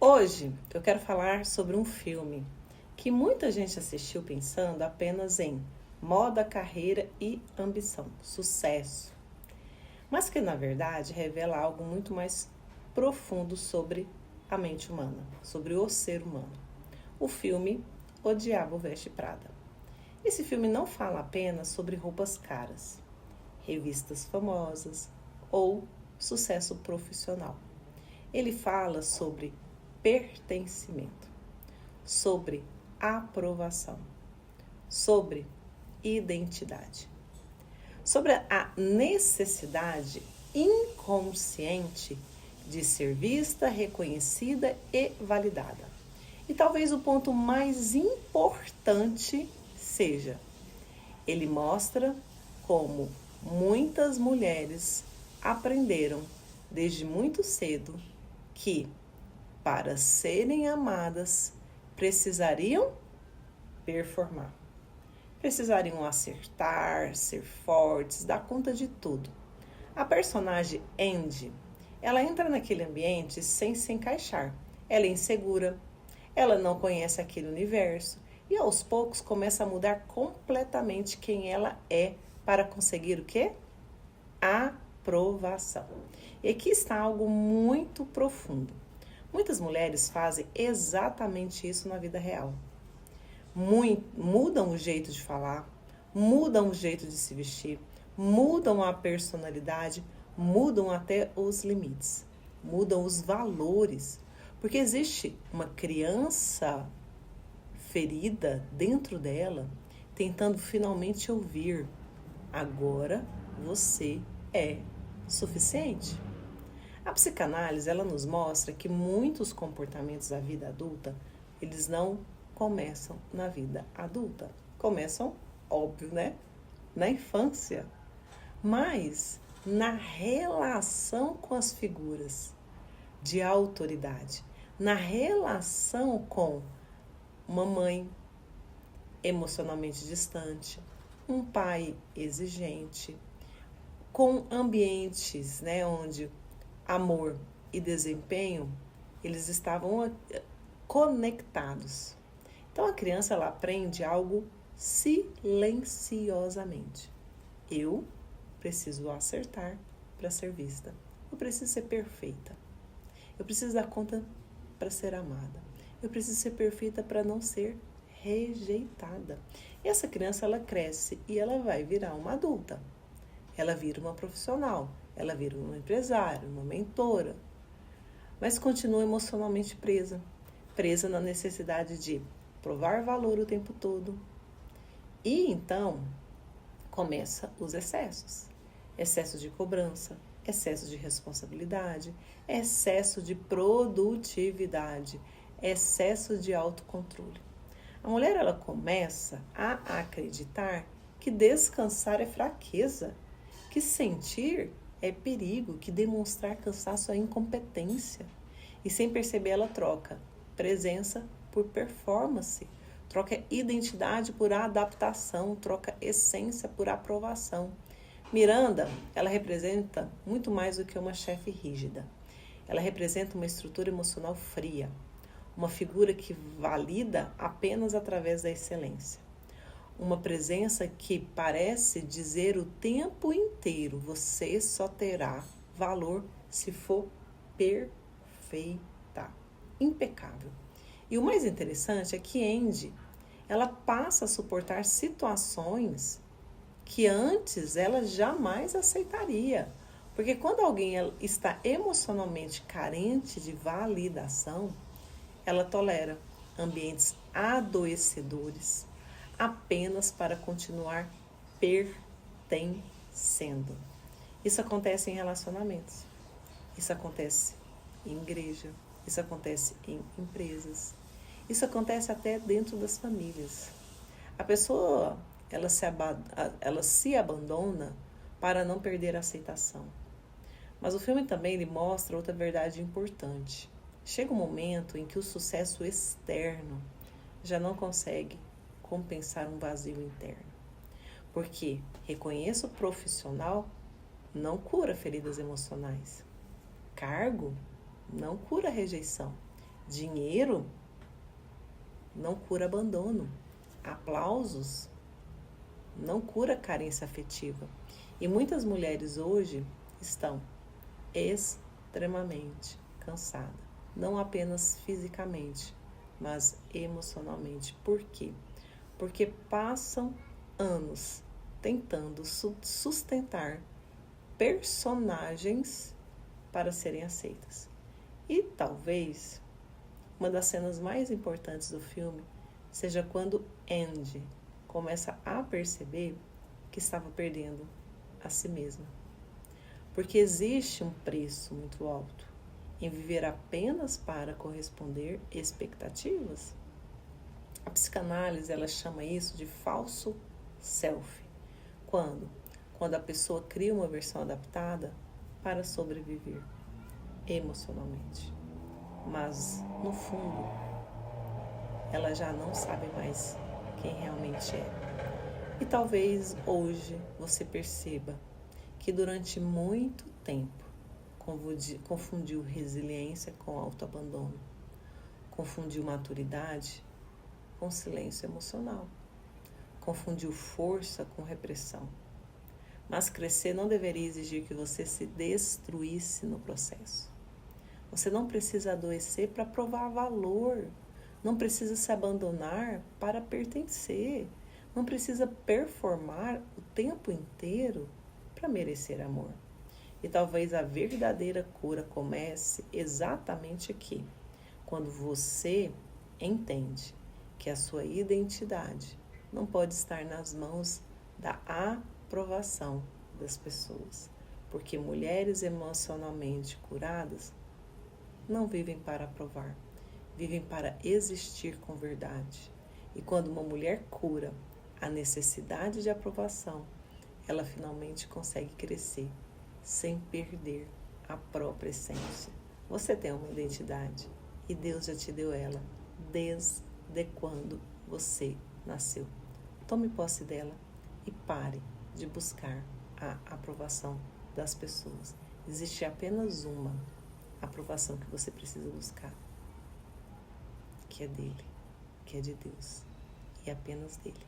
Hoje eu quero falar sobre um filme que muita gente assistiu pensando apenas em moda, carreira e ambição, sucesso, mas que na verdade revela algo muito mais profundo sobre a mente humana, sobre o ser humano. O filme O Diabo Veste Prada. Esse filme não fala apenas sobre roupas caras, revistas famosas ou sucesso profissional. Ele fala sobre pertencimento, sobre aprovação, sobre identidade, sobre a necessidade inconsciente de ser vista, reconhecida e validada. E talvez o ponto mais importante seja, ele mostra como muitas mulheres aprenderam desde muito cedo que, para serem amadas, precisariam performar. Precisariam acertar, ser fortes, dar conta de tudo. A personagem Andy, ela entra naquele ambiente sem se encaixar. Ela é insegura, ela não conhece aquele universo e aos poucos começa a mudar completamente quem ela é para conseguir o quê? Aprovação. E aqui está algo muito profundo. Muitas mulheres fazem exatamente isso na vida real. Mudam o jeito de falar, mudam o jeito de se vestir, mudam a personalidade, mudam até os limites, mudam os valores. Porque existe uma criança ferida dentro dela, tentando finalmente ouvir: agora você é suficiente. A psicanálise, ela nos mostra que muitos comportamentos da vida adulta, eles não começam na vida adulta. Começam, óbvio, né? Na infância. Mas na relação com as figuras de autoridade, na relação com uma mãe emocionalmente distante, um pai exigente, com ambientes, né, onde amor e desempenho, eles estavam conectados. Então a criança, ela aprende algo silenciosamente. Eu preciso acertar para ser vista. Eu preciso ser perfeita. Eu preciso dar conta para ser amada. Eu preciso ser perfeita para não ser rejeitada. E essa criança, ela cresce e ela vai virar uma adulta. Ela vira uma profissional. Ela vira uma empresária, uma mentora, mas continua emocionalmente presa. Presa na necessidade de provar valor o tempo todo. E então, começa os excessos. Excesso de cobrança, excesso de responsabilidade, excesso de produtividade, excesso de autocontrole. A mulher, ela começa a acreditar que descansar é fraqueza, que sentir é perigo, que demonstrar cansaço é incompetência. E sem perceber, ela troca presença por performance, troca identidade por adaptação, troca essência por aprovação. Miranda, ela representa muito mais do que uma chefe rígida. Ela representa uma estrutura emocional fria, uma figura que valida apenas através da excelência. Uma presença que parece dizer o tempo inteiro: você só terá valor se for perfeita, impecável. E o mais interessante é que Andy, ela passa a suportar situações que antes ela jamais aceitaria. Porque quando alguém está emocionalmente carente de validação, ela tolera ambientes adoecedores, apenas para continuar pertencendo. Isso acontece em relacionamentos, isso acontece em igreja, isso acontece em empresas, isso acontece até dentro das famílias. A pessoa, ela se abandona para não perder a aceitação. Mas o filme também ele mostra outra verdade importante. Chega um momento em que o sucesso externo já não consegue compensar um vazio interno. Porque reconheço profissional não cura feridas emocionais. Cargo não cura rejeição. Dinheiro não cura abandono. Aplausos não cura carência afetiva. E muitas mulheres hoje estão extremamente cansadas. Não apenas fisicamente, mas emocionalmente. Por quê? Porque passam anos tentando sustentar personagens para serem aceitas. E talvez uma das cenas mais importantes do filme seja quando Andy começa a perceber que estava perdendo a si mesma. Porque existe um preço muito alto em viver apenas para corresponder expectativas. A psicanálise, ela chama isso de falso self. Quando a pessoa cria uma versão adaptada para sobreviver emocionalmente. Mas, no fundo, ela já não sabe mais quem realmente é. E talvez hoje você perceba que durante muito tempo confundiu resiliência com autoabandono, confundiu maturidade com silêncio emocional, confundiu força com repressão. Mas crescer não deveria exigir que você se destruísse no processo. Você não precisa adoecer para provar valor, não precisa se abandonar para pertencer, não precisa performar o tempo inteiro para merecer amor. E talvez a verdadeira cura comece exatamente aqui, quando você entende que a sua identidade não pode estar nas mãos da aprovação das pessoas, porque mulheres emocionalmente curadas não vivem para aprovar, vivem para existir com verdade. E quando uma mulher cura a necessidade de aprovação, ela finalmente consegue crescer sem perder a própria essência. Você tem uma identidade e Deus já te deu ela desde quando você nasceu. Tome posse dela e pare de buscar a aprovação das pessoas. Existe apenas uma aprovação que você precisa buscar, que é dele, que é de Deus, e apenas dele.